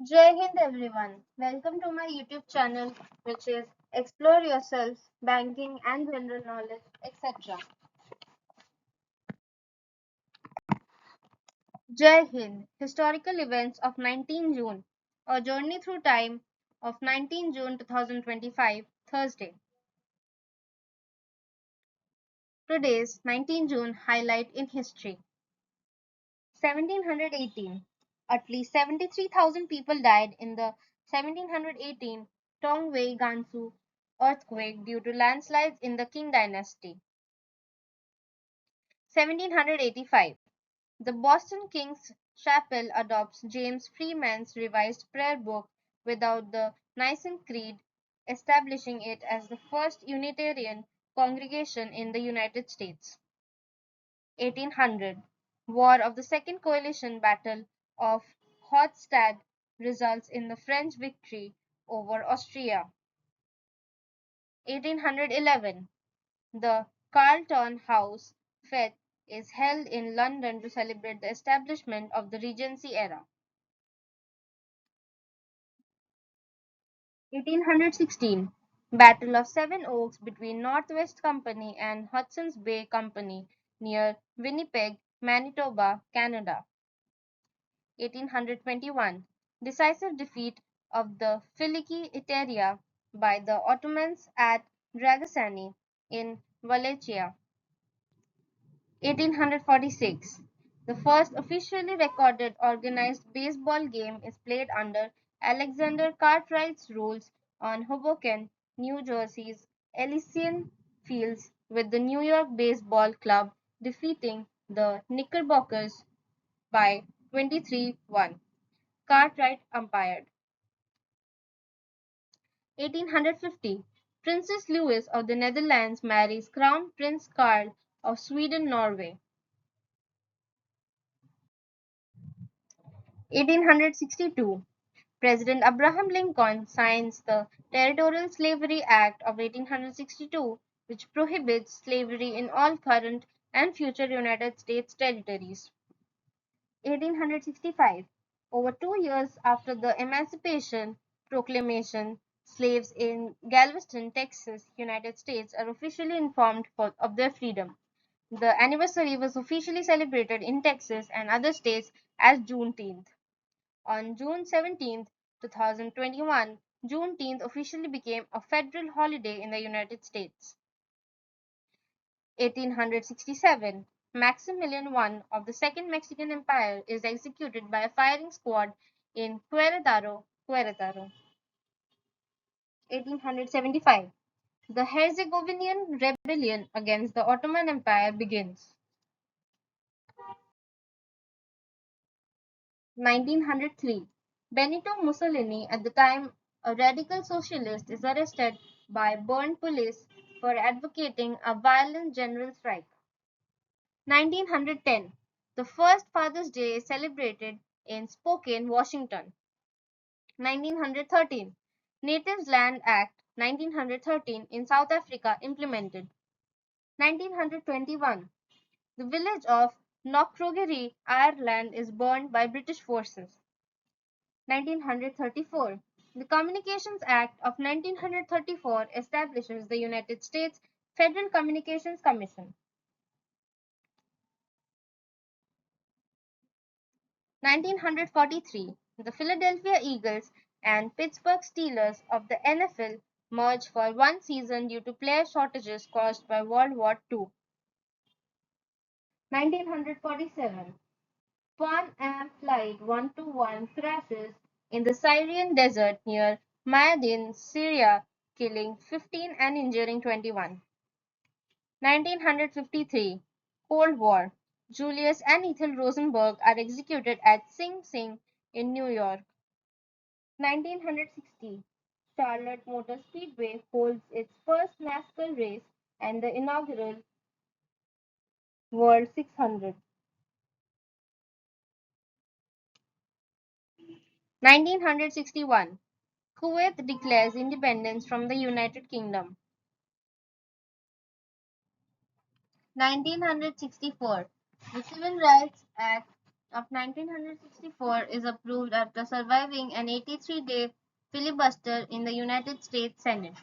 Jai Hind everyone. Welcome to my YouTube channel which is Explore Yourself, Banking and General Knowledge, etc. Jai Hind. Historical events of 19 June. A journey through time of 19 June 2025, Thursday. Today's 19 June highlight in history. 1718. At least 73,000 people died in the 1718 Tongwei Gansu earthquake due to landslides in the Qing dynasty. 1785. The Boston King's Chapel adopts James Freeman's revised prayer book without the Nicene Creed, establishing it as the first Unitarian congregation in the United States. 1800. War of the Second Coalition Battle of Hochstadt results in the French victory over Austria. 1811. The Carlton House Fete is held in London to celebrate the establishment of the Regency era. 1816. Battle of Seven Oaks between Northwest Company and Hudson's Bay Company near Winnipeg, Manitoba, Canada. 1821. Decisive defeat of the Filiki Iteria by the Ottomans at Dragosani in Wallachia. 1846. The first officially recorded organized baseball game is played under Alexander Cartwright's rules on Hoboken, New Jersey's Elysian Fields, with the New York Baseball Club defeating the Knickerbockers by 23-1. Cartwright umpired. 1850. Princess Louis of the Netherlands marries Crown Prince Karl of Sweden-Norway. 1862. President Abraham Lincoln signs the Territorial Slavery Act of 1862, which prohibits slavery in all current and future United States territories. 1865. Over 2 years after the Emancipation Proclamation, slaves in Galveston, Texas, United States are officially informed of their freedom. The anniversary was officially celebrated in Texas and other states as Juneteenth. On June 17, 2021, Juneteenth officially became a federal holiday in the United States. 1867. Maximilian I of the Second Mexican Empire is executed by a firing squad in Querétaro, Querétaro. 1875. The Herzegovinian rebellion against the Ottoman Empire begins. 1903. Benito Mussolini, at the time a radical socialist, is arrested by Bern police for advocating a violent general strike. 1910. The first Father's Day is celebrated in Spokane, Washington. 1913. Natives Land Act 1913 in South Africa implemented. 1921. The village of Knockrogery, Ireland is burned by British forces. 1934. The Communications Act of 1934 establishes the United States Federal Communications Commission. 1943. The Philadelphia Eagles and Pittsburgh Steelers of the NFL merge for one season due to player shortages caused by World War II. 1947. Pan Am Flight 121 crashes in the Syrian desert near Ma'adin, Syria, killing 15 and injuring 21. 1953. Cold War. Julius and Ethel Rosenberg are executed at Sing Sing in New York. 1960. Charlotte Motor Speedway holds its first NASCAR race and the inaugural World 600. 1961. Kuwait declares independence from the United Kingdom. 1964. The Civil Rights Act of 1964 is approved after surviving an 83-day filibuster in the United States Senate.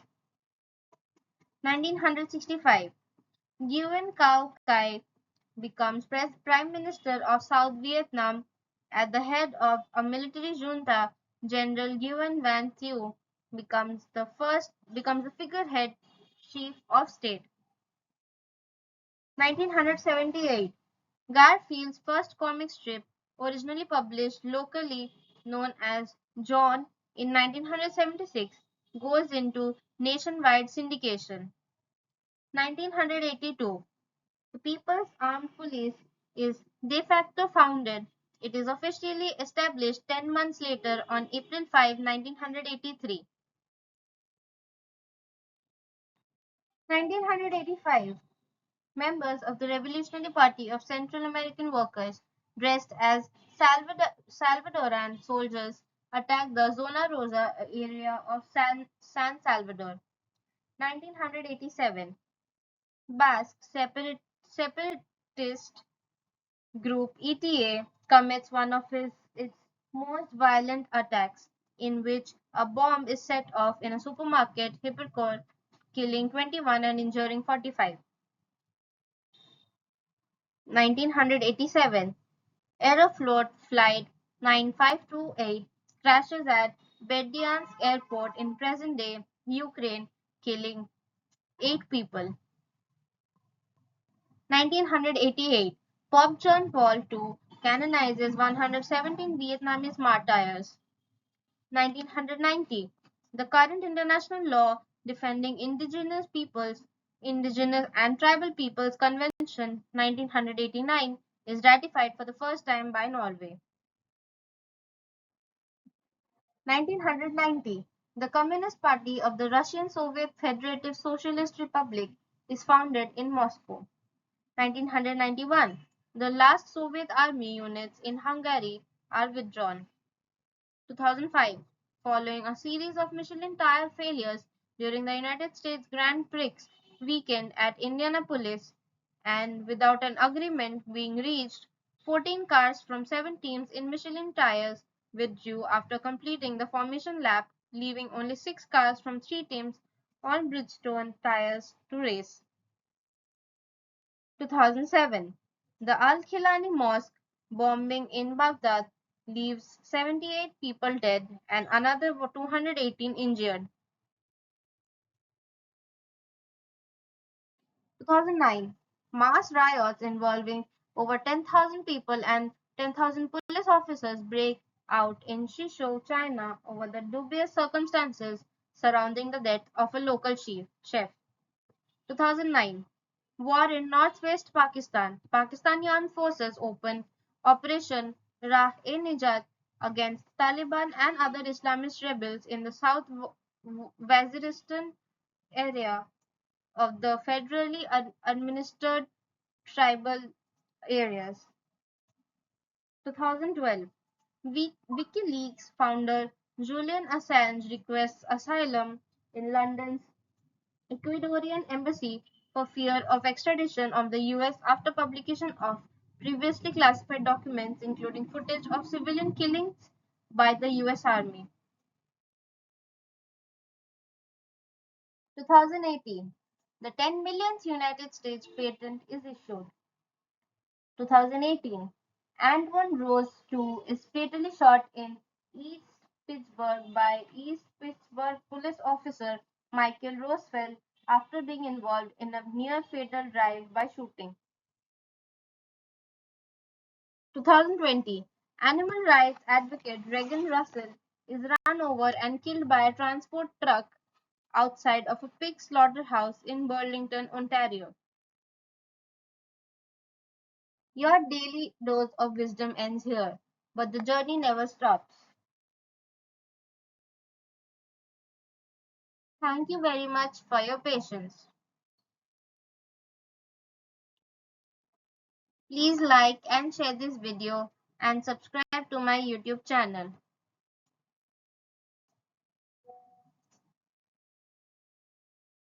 1965. Nguyen Cao Kai becomes Prime Minister of South Vietnam at the head of a military junta. General Nguyen Van Thieu becomes the figurehead chief of state. 1978. Garfield's first comic strip, originally published locally known as John in 1976, goes into nationwide syndication. 1982. The People's Armed Police is de facto founded. It is officially established 10 months later on April 5, 1983. 1985. Members of the Revolutionary Party of Central American Workers, dressed as Salvadoran soldiers, attacked the Zona Rosa area of San Salvador. 1987. Basque separatist group ETA commits one of its most violent attacks, in which a bomb is set off in a supermarket hypercore, killing 21 and injuring 45. 1987. Aeroflot Flight 9528 crashes at Berdyansk Airport in present-day Ukraine, killing 8 people. 1988. Pope John Paul II canonizes 117 Vietnamese martyrs. 1990. The current international law defending indigenous and tribal peoples convention 1989 is ratified for the first time by Norway. 1990. The Communist Party of the Russian Soviet Federative Socialist Republic is founded in Moscow. 1991. The last Soviet army units in Hungary are withdrawn. 2005. Following a series of Michelin tire failures during the United States Grand Prix weekend at Indianapolis, and without an agreement being reached, 14 cars from 7 teams in Michelin tires withdrew after completing the formation lap, leaving only 6 cars from 3 teams on Bridgestone tires to race. 2007. The Al-Khilani Mosque bombing in Baghdad leaves 78 people dead and another 218 injured. 2009. Mass riots involving over 10,000 people and 10,000 police officers break out in Shizhou, China over the dubious circumstances surrounding the death of a local chef. 2009. War in northwest Pakistan. Pakistani armed forces open Operation Rah-e-Nijat against Taliban and other Islamist rebels in the South Waziristan area of the federally administered tribal areas. 2012. WikiLeaks founder Julian Assange requests asylum in London's Ecuadorian embassy for fear of extradition of the US after publication of previously classified documents including footage of civilian killings by the US Army. 2018. The 10 millionth United States patent is issued. 2018. Antoine Rose II is fatally shot in East Pittsburgh by East Pittsburgh police officer Michael Rosefeld after being involved in a near-fatal drive-by shooting. 2020. Animal rights advocate Regan Russell is run over and killed by a transport truck outside of a pig slaughterhouse in Burlington, Ontario. Your daily dose of wisdom ends here, but the journey never stops. Thank you very much for your patience. Please like and share this video and subscribe to my YouTube channel.